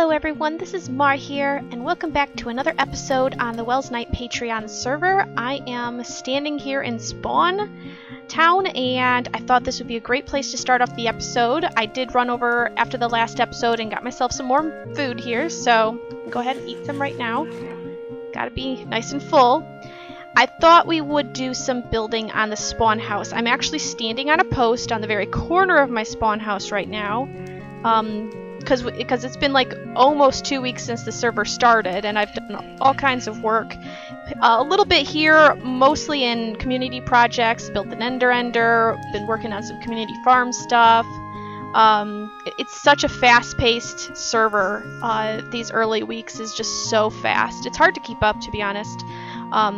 Hello everyone, this is Mar here, and welcome back to another episode on the Welsknight Patreon server. I am standing here in Spawn Town, and I thought this would be a great place to start off the episode. I did run over after the last episode and got myself some more food here, so go ahead and eat some right now. Gotta be nice and full. I thought we would do some building on the spawn house. I'm actually standing on a post on the very corner of my spawn house right now. Because it's been like almost 2 weeks since the server started, and I've done all kinds of work. A little bit here, mostly in community projects, built an ender, been working on some community farm stuff. It's such a fast-paced server. These early weeks is just so fast. It's hard to keep up, to be honest,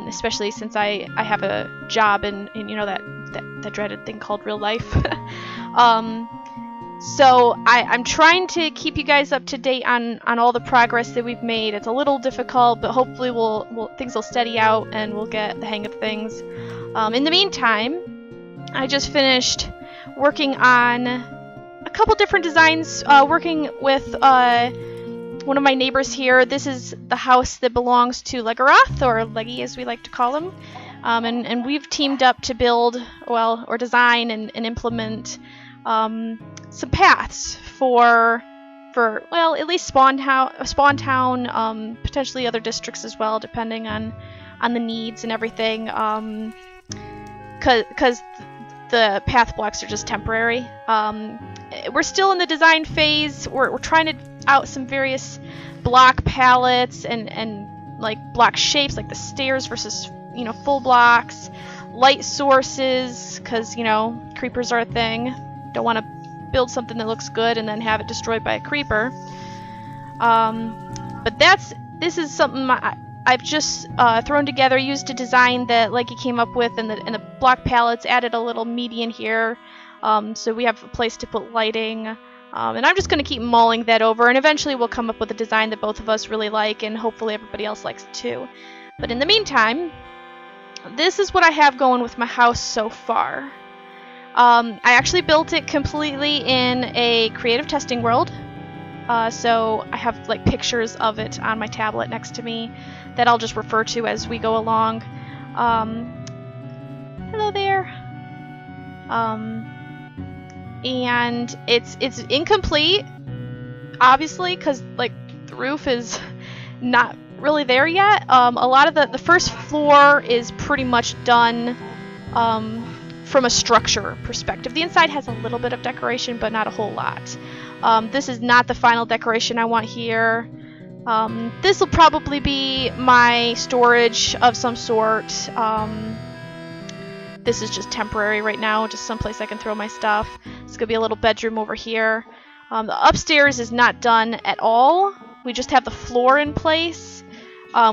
especially since I have a job in you know, that dreaded thing called real life. So I'm trying to keep you guys up to date on all the progress that we've made. It's a little difficult, but hopefully things will steady out and we'll get the hang of things. In the meantime, I just finished working on a couple different designs, working with one of my neighbors here. This is the house that belongs to Legorath, or Leggy as we like to call him. And we've teamed up to build, or design and implement some paths for at least Spawn Town, potentially other districts as well, depending on the needs and everything. Because the path blocks are just temporary. We're still in the design phase. We're trying out some various block palettes and like block shapes, like the stairs versus full blocks, light sources, because creepers are a thing. Don't want to build something that looks good and then have it destroyed by a creeper. But this is something I've just thrown together, used a design that Leggy came up with, and the block palettes, added a little median here, so we have a place to put lighting. And I'm just going to keep mulling that over, and eventually we'll come up with a design that both of us really like, and hopefully everybody else likes it too. But in the meantime, this is what I have going with my house so far. I actually built it completely in a creative testing world, so I have like pictures of it on my tablet next to me that I'll just refer to as we go along. Hello there. And it's incomplete, obviously, because like the roof is not really there yet. A lot of the first floor is pretty much done. From a structure perspective. The inside has a little bit of decoration, but not a whole lot. This is not the final decoration I want here. This will probably be my storage of some sort. This is just temporary right now, just someplace I can throw my stuff. It's gonna be a little bedroom over here. The upstairs is not done at all. We just have the floor in place.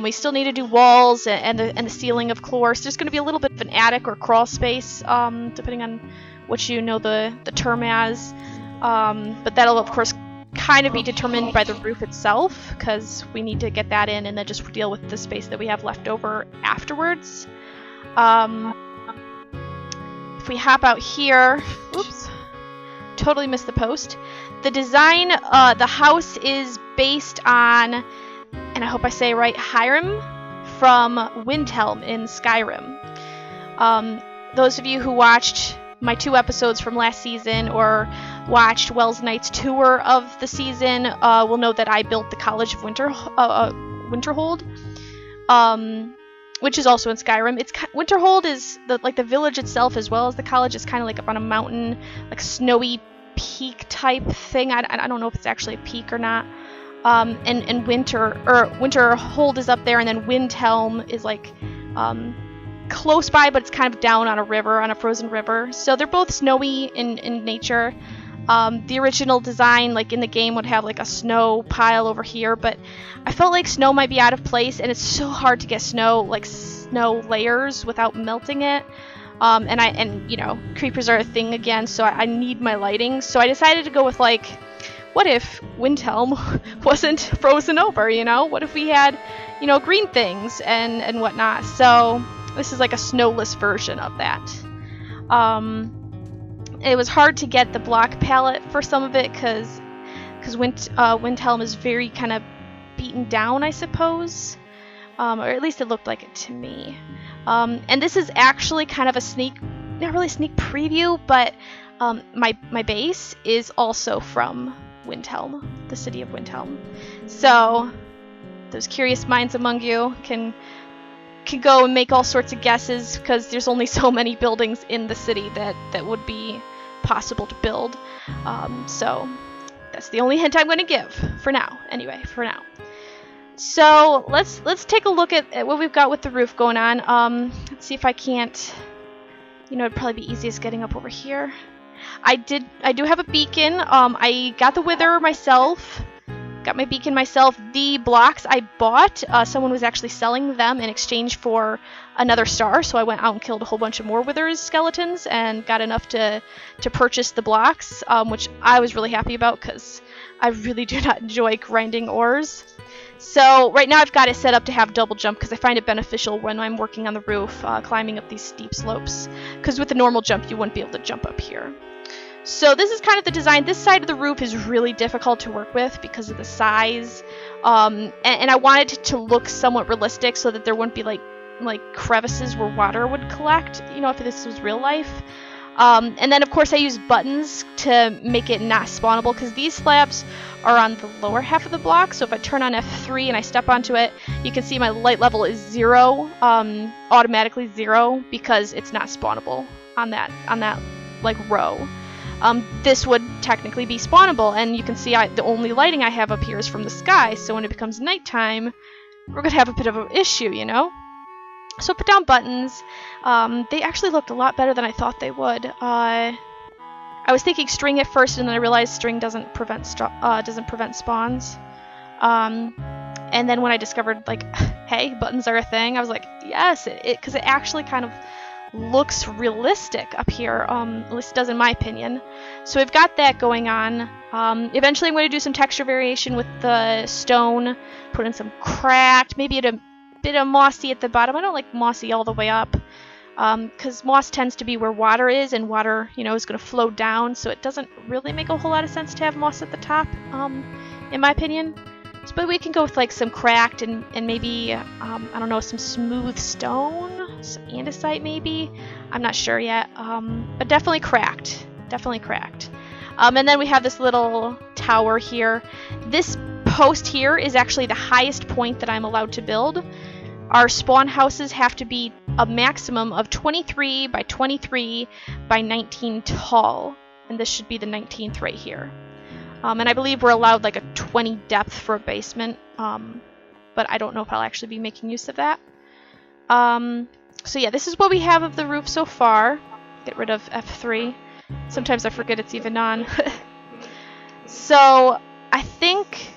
We still need to do walls and the ceiling, of course. There's going to be a little bit of an attic or crawl space, depending on what you know the term as. But that'll, of course, kind of be determined by the roof itself, because we need to get that in and then just deal with the space that we have left over afterwards. If we hop out here, oops, totally missed the post. The design, the house is based on, and I hope I say it right, Hjerim from Windhelm in Skyrim. Those of you who watched my 2 episodes from last season or watched Welsknight's tour of the season will know that I built the College of Winterhold, which is also in Skyrim. Winterhold is the village itself, as well as the college, is kind of like up on a mountain, like snowy peak type thing. I don't know if it's actually a peak or not. And Winterhold is up there, and then Windhelm is like close by, but it's kind of down on a river, on a frozen river. So they're both snowy in nature. The original design, like in the game, would have like a snow pile over here, but I felt like snow might be out of place, and it's so hard to get snow layers without melting it. And creepers are a thing again, so I need my lighting. So I decided to go with like, what if Windhelm wasn't frozen over, What if we had, green things and whatnot? So this is like a snowless version of that. It was hard to get the block palette for some of it because because Windhelm is very kind of beaten down, I suppose. Or at least it looked like it to me. And this is actually kind of a not really a sneak preview, but my base is also from Windhelm, the city of Windhelm. So those curious minds among you can go and make all sorts of guesses, because there's only so many buildings in the city that would be possible to build. So that's the only hint I'm going to give for now. Anyway, for now. So let's take a look at what we've got with the roof going on. Let's see if I can't. It'd probably be easiest getting up over here. I do have a beacon. I got the wither myself. Got my beacon myself. The blocks I bought, someone was actually selling them in exchange for another star, so I went out and killed a whole bunch of more withers skeletons and got enough to purchase the blocks, which I was really happy about because I really do not enjoy grinding ores. So right now I've got it set up to have double jump because I find it beneficial when I'm working on the roof, climbing up these steep slopes, because with a normal jump you wouldn't be able to jump up here. So this is kind of the design. This side of the roof is really difficult to work with because of the size, and I wanted it to look somewhat realistic so that there wouldn't be like crevices where water would collect, if this was real life. And then of course I used buttons to make it not spawnable, because these slabs are on the lower half of the block, so if I turn on F3 and I step onto it, you can see my light level is 0, automatically 0, because it's not spawnable on that row. This would technically be spawnable, and you can see the only lighting I have up here is from the sky, so when it becomes nighttime, we're going to have a bit of an issue, So I put down buttons. They actually looked a lot better than I thought they would. I was thinking string at first, and then I realized string doesn't prevent spawns. And then when I discovered, hey, buttons are a thing, I was like, yes, because it actually kind of looks realistic up here, at least it does in my opinion. So we've got that going on. Eventually I'm going to do some texture variation with the stone, put in some cracked, maybe a bit of mossy at the bottom. I don't like mossy all the way up, because moss tends to be where water is, and water, is going to flow down, so it doesn't really make a whole lot of sense to have moss at the top, in my opinion. But we can go with some cracked and maybe, I don't know, some smooth stone, some andesite maybe. I'm not sure yet, but definitely cracked. Definitely cracked. And then we have this little tower here. This post here is actually the highest point that I'm allowed to build. Our spawn houses have to be a maximum of 23 by 23 by 19 tall, and this should be the 19th right here. And I believe we're allowed a 20 depth for a basement, but I don't know if I'll actually be making use of that. So yeah, this is what we have of the roof so far. Get rid of F3. Sometimes I forget it's even on. So I think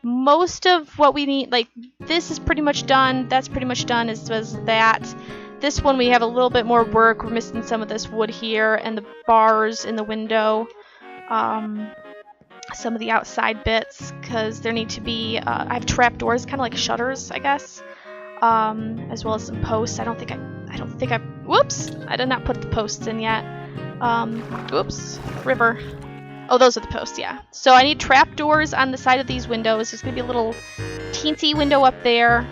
most of what we need, this is pretty much done, that's pretty much done, as was that. This one we have a little bit more work. We're missing some of this wood here and the bars in the window. Some of the outside bits, because there need to be, I have trapdoors, kind of like shutters, I guess, as well as some posts. I don't think I, whoops, I did not put the posts in yet. Whoops, river. Oh, those are the posts, yeah. So I need trapdoors on the side of these windows. There's going to be a little teensy window up there.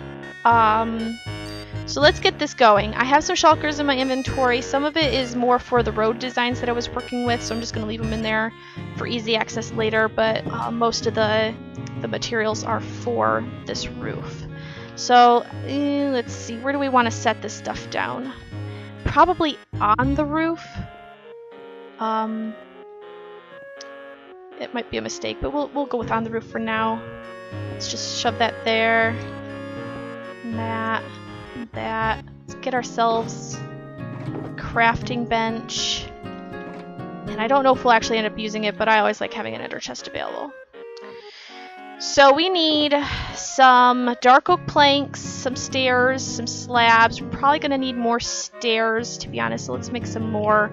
So let's get this going. I have some shulkers in my inventory. Some of it is more for the road designs that I was working with, so I'm just going to leave them in there for easy access later, but most of the materials are for this roof. So let's see, where do we want to set this stuff down? Probably on the roof. It might be a mistake, but we'll go with on the roof for now. Let's just shove that there. And that. That. Let's get ourselves a crafting bench. And I don't know if we'll actually end up using it, but I always like having an ender chest available. So we need some dark oak planks, some stairs, some slabs. We're probably going to need more stairs, to be honest, so let's make some more.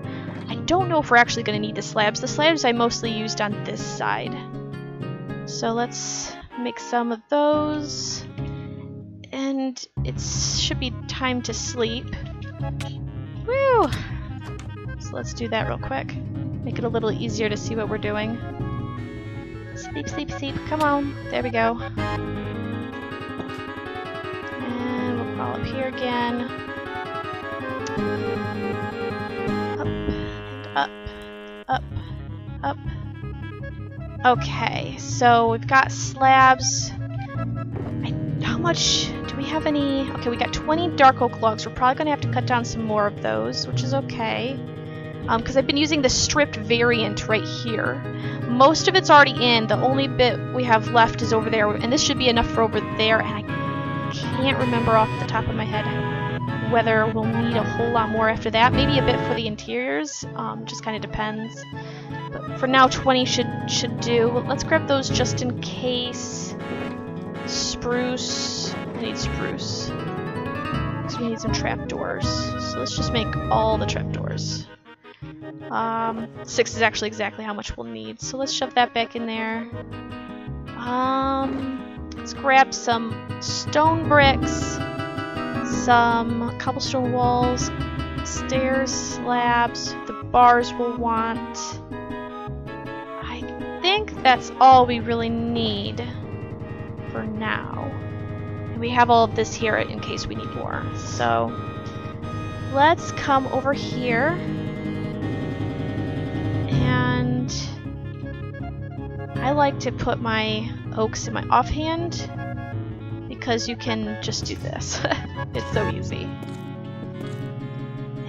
I don't know if we're actually going to need the slabs. The slabs I mostly used on this side. So let's make some of those. And it should be time to sleep. Woo! So let's do that real quick. Make it a little easier to see what we're doing. Sleep, sleep, sleep. Come on. There we go. And we'll crawl up here again. Up and up. Up. Up. Okay, so we've got slabs. How much do we have any? Okay, we got 20 dark oak logs. We're probably going to have to cut down some more of those, which is okay. Because I've been using the stripped variant right here. Most of it's already in. The only bit we have left is over there, and this should be enough for over there, and I can't remember off the top of my head whether we'll need a whole lot more after that. Maybe a bit for the interiors. Just kind of depends. But for now, 20 should do. Let's grab those just in case. Spruce. I need spruce. So we need some trapdoors. So let's just make all the trapdoors. 6 is actually exactly how much we'll need. So let's shove that back in there. Let's grab some stone bricks, some cobblestone walls, stairs, slabs, the bars we'll want. I think that's all we really need for now. And we have all of this here in case we need more. So let's come over here. And I like to put my oaks in my offhand because you can just do this. It's so easy.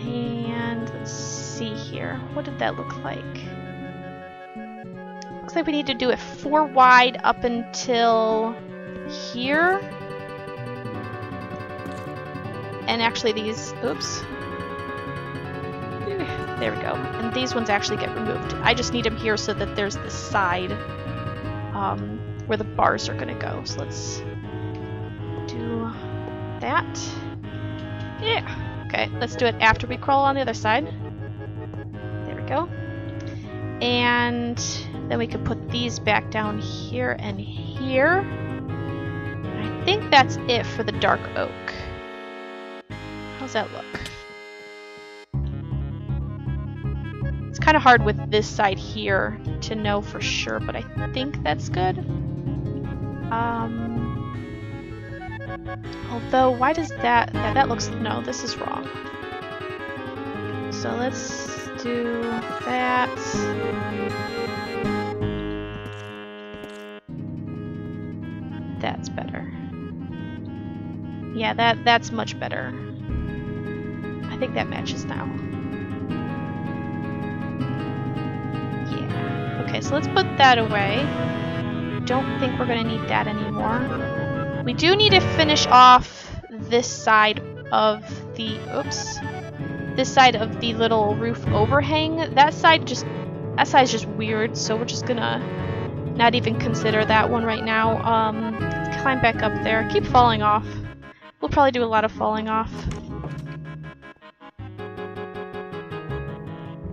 And let's see here. What did that look like? Looks like we need to do it 4 wide up until here. And actually these, oops. There we go. And these ones actually get removed. I just need them here so that there's the side where the bars are going to go. So let's do that. Yeah. Okay, let's do it after we crawl on the other side. There we go. And then we can put these back down here and here. I think that's it for the dark oak. How's that look? It's kind of hard with this side here to know for sure, but I think that's good. Although, why does that... Yeah, that looks... No, this is wrong. So let's do that. That's better. Yeah, that's much better. I think that matches now. Yeah. Okay, so let's put that away. Don't think we're going to need that anymore. We do need to finish off this side of the... Oops. This side of the little roof overhang. That side's just weird, so we're just going to not even consider that one right now. Let's climb back up there. Keep falling off. We'll probably do a lot of falling off.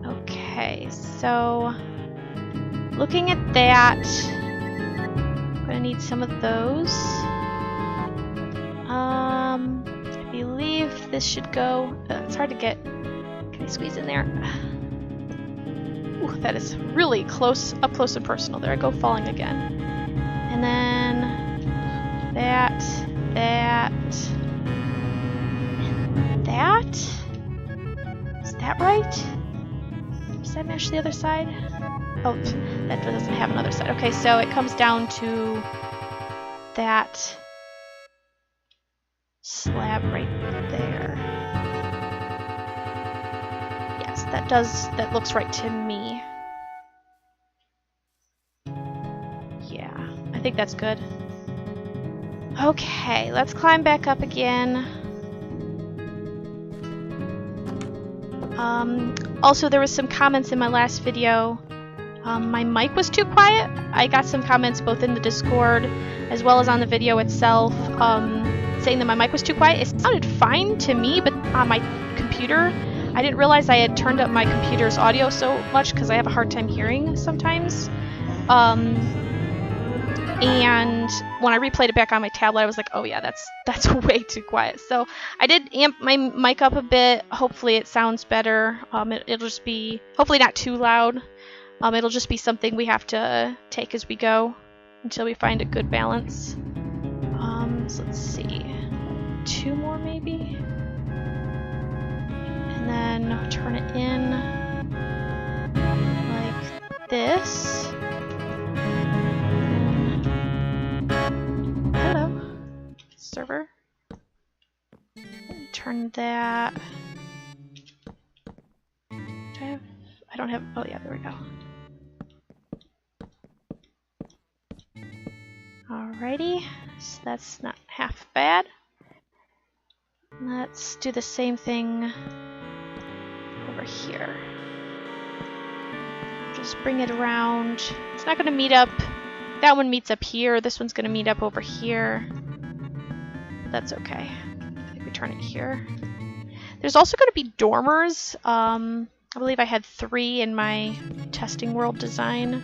Okay, so looking at that, I'm gonna need some of those. I believe this should go. It's hard to get. Can I squeeze in there? Ooh, that is really close, up close and personal. There I go, falling again. And then that, and that. Is that right? Does that match the other side? Oh, that doesn't have another side. Okay, so it comes down to that slab right there. Yes, that looks right to me. Yeah, I think that's good. Okay, let's climb back up again. Also, there was some comments in my last video. My mic was too quiet. I got some comments both in the Discord as well as on the video itself saying that my mic was too quiet. It sounded fine to me, but on my computer, I didn't realize I had turned up my computer's audio so much because I have a hard time hearing sometimes. And when I replayed it back on my tablet, I was like, oh yeah, that's way too quiet. So I did amp my mic up a bit. Hopefully it sounds better. It'll just be hopefully not too loud. It'll just be something we have to take as we go until we find a good balance. So let's see. 2 more maybe? And then turn it in like this. Hello, server. Turn that. I don't have. Oh yeah, there we go. Alrighty, so that's not half bad. Let's do the same thing over here. Just bring it around. It's not going to meet up. That one meets up here. This one's going to meet up over here. That's okay. I think we turn it here. There's also going to be dormers. I believe I had 3 in my testing world design.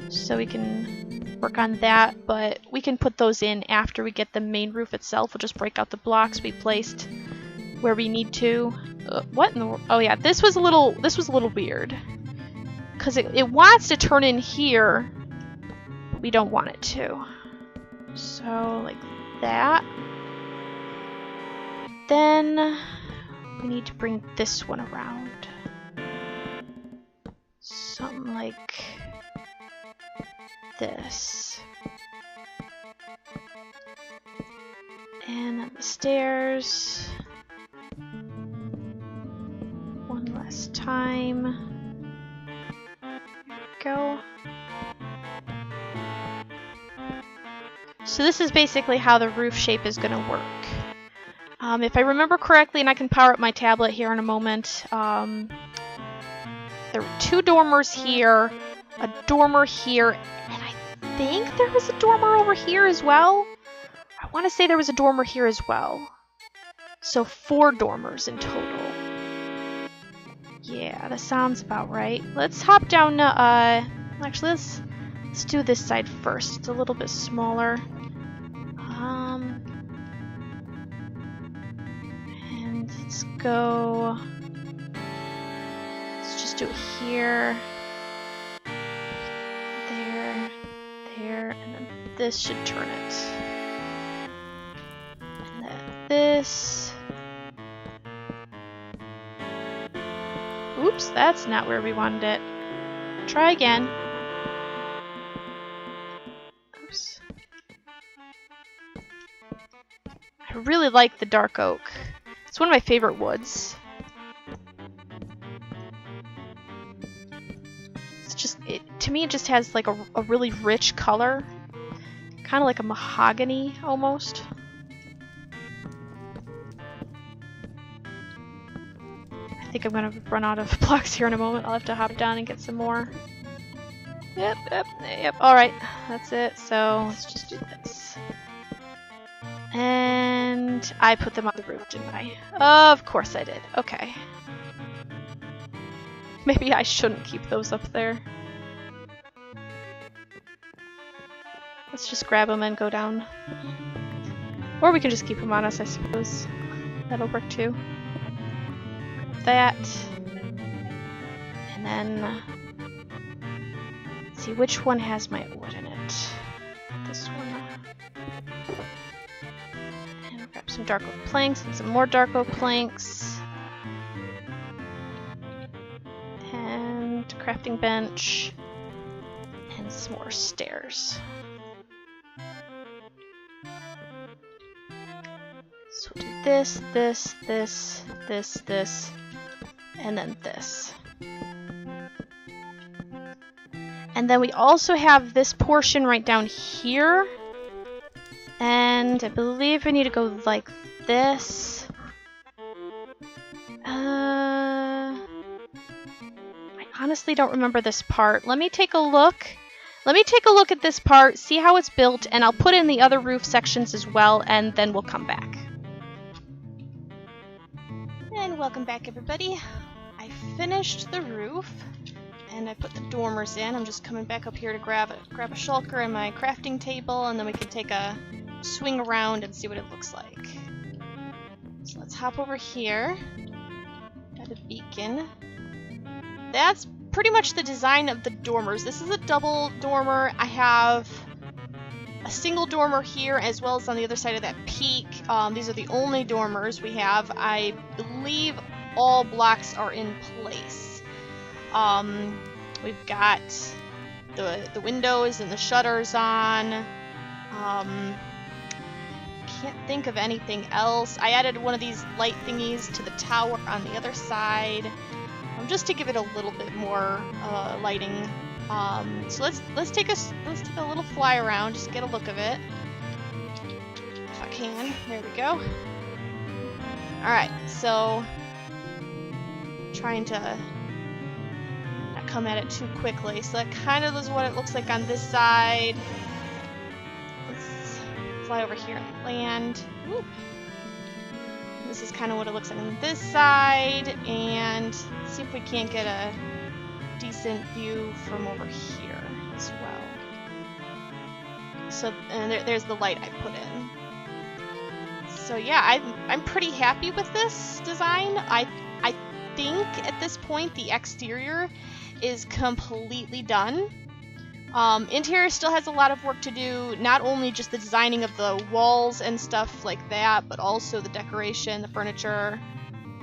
So we can work on that, but we can put those in after we get the main roof itself. We'll just break out the blocks we placed where we need to. What in the world? Oh yeah, this was a little weird. Because it wants to turn in here, but we don't want it to. So, like that. Then we need to bring this one around. Something like this. And then the stairs. One last time. Go. So this is basically how the roof shape is going to work. If I remember correctly, and I can power up my tablet here in a moment, there were 2 dormers here, a dormer here, and I think there was a dormer over here as well. I want to say there was a dormer here as well. So 4 dormers in total. Yeah, that sounds about right. Let's hop down to, actually, let's do this side first. It's a little bit smaller. And let's go... Let's just do it here. There, and then this should turn it. And then this... Oops, that's not where we wanted it. Try again. Oops. I really like the dark oak. It's one of my favorite woods. It's just, to me it just has like a really rich color. Kind of like a mahogany, almost. I think I'm gonna run out of blocks here in a moment. I'll have to hop down and get some more. Yep. Alright, that's it. So let's just do this. And I put them on the roof, didn't I? Of course I did. Okay. Maybe I shouldn't keep those up there. Let's just grab them and go down. Or we can just keep them on us, I suppose. That'll work too. That. And then... Let's see, which one has my wood in it? This one. And we'll grab some dark oak planks and some more dark oak planks. And crafting bench. And some more stairs. So we'll do this, and then this. And then we also have this portion right down here. And I believe we need to go like this. I honestly don't remember this part. Let me take a look. Let me take a look at this part, see how it's built, and I'll put in the other roof sections as well, and then we'll come back. And welcome back, everybody. I finished the roof, and I put the dormers in. I'm just coming back up here to grab a shulker and my crafting table, and then we can take a swing around and see what it looks like. So let's hop over here. Got a beacon. That's pretty much the design of the dormers. This is a double dormer. I have a single dormer here as well as on the other side of that peak. These are the only dormers we have. I believe all blocks are in place. We've got the windows and the shutters on. Can't think of anything else. I added one of these light thingies to the tower on the other side, just to give it a little bit more lighting. So let's take a little fly around, just get a look of it, if I can. There we go. All right, so trying to not come at it too quickly. So that kind of is what it looks like on this side. Fly over here and land. Woo. This is kind of what it looks like on this side, and see if we can't get a decent view from over here as well. So, and there's the light I put in. So yeah, I'm pretty happy with this design. I think at this point the exterior is completely done. Interior still has a lot of work to do, not only just the designing of the walls and stuff like that, but also the decoration, the furniture,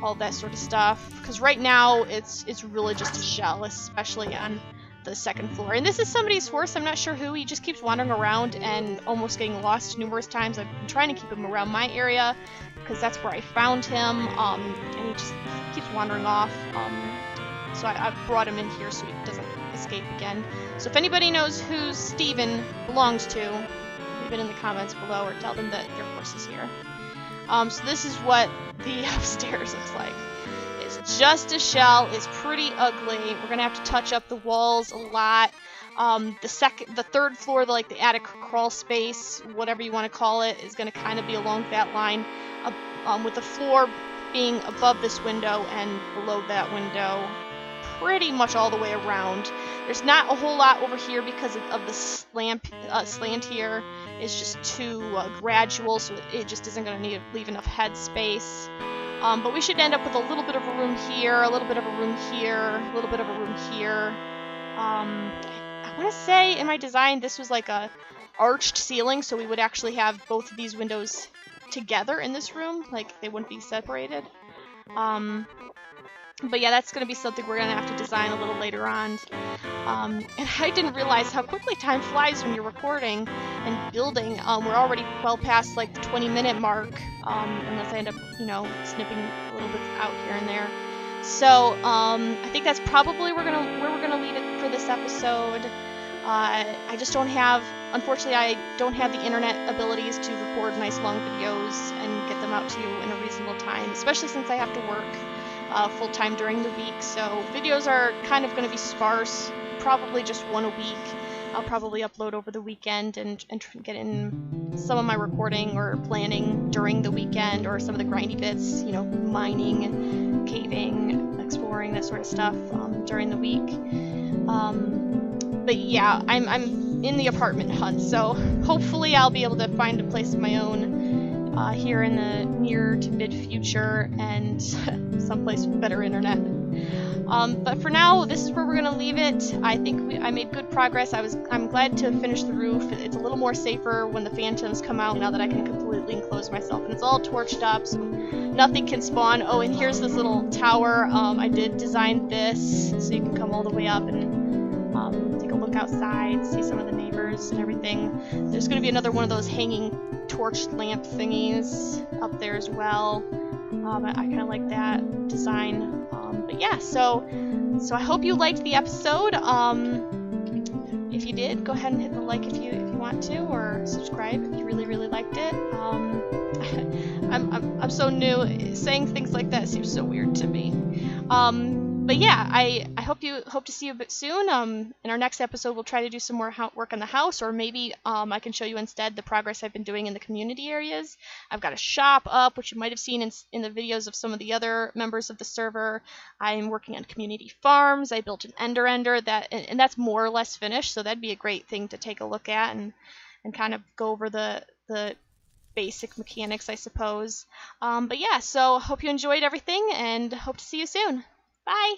all that sort of stuff. Because right now it's really just a shell, especially on the second floor. And this is somebody's horse, I'm not sure who. He just keeps wandering around and almost getting lost numerous times. I've been trying to keep him around my area because that's where I found him, and he just keeps wandering off. So I brought him in here so he doesn't escape again. So if anybody knows who Steven belongs to, leave it in the comments below or tell them that their horse is here. So this is what the upstairs looks like. It's just a shell. It's pretty ugly. We're gonna have to touch up the walls a lot. The third floor, like the attic crawl space, whatever you want to call it, is gonna kind of be along that line, with the floor being above this window and below that window, pretty much all the way around. There's not a whole lot over here because of the slant here. It's just too gradual, so it just isn't going to leave enough head space. But we should end up with a little bit of a room here, a little bit of a room here, a little bit of a room here. I want to say in my design this was like a arched ceiling, so we would actually have both of these windows together in this room, like they wouldn't be separated. But yeah, that's going to be something we're going to have to design a little later on. And I didn't realize how quickly time flies when you're recording and building. We're already well past like the 20-minute mark, unless I end up, snipping a little bit out here and there. So I think that's probably where we're gonna leave it for this episode. I just don't have, unfortunately, I don't have the internet abilities to record nice long videos and get them out to you in a reasonable time, especially since I have to work full-time during the week, so videos are kind of going to be sparse, probably just one a week. I'll probably upload over the weekend and get in some of my recording or planning during the weekend, or some of the grindy bits, mining, caving, exploring, that sort of stuff during the week. But yeah, I'm in the apartment hunt, so hopefully I'll be able to find a place of my own here in the near to mid future, and someplace with better internet. But for now, this is where we're gonna leave it. I think I made good progress. I'm glad to finish the roof. It's a little more safer when the phantoms come out now that I can completely enclose myself, and it's all torched up, so nothing can spawn. Oh, and here's this little tower. I did design this so you can come all the way up and take a look outside, see some of the neighbors and everything. There's gonna be another one of those hanging torch lamp thingies up there as well. I kind of like that design. But yeah, so I hope you liked the episode. If you did, go ahead and hit the like if you want to, or subscribe if you really liked it. I'm so new. Saying things like that seems so weird to me. But yeah, I hope to see you a bit soon. In our next episode, we'll try to do some more work on the house, or maybe I can show you instead the progress I've been doing in the community areas. I've got a shop up, which you might have seen in the videos of some of the other members of the server. I'm working on community farms. I built an ender and that's more or less finished, so that'd be a great thing to take a look at and kind of go over the basic mechanics, I suppose. But yeah, so hope you enjoyed everything, and hope to see you soon. Bye!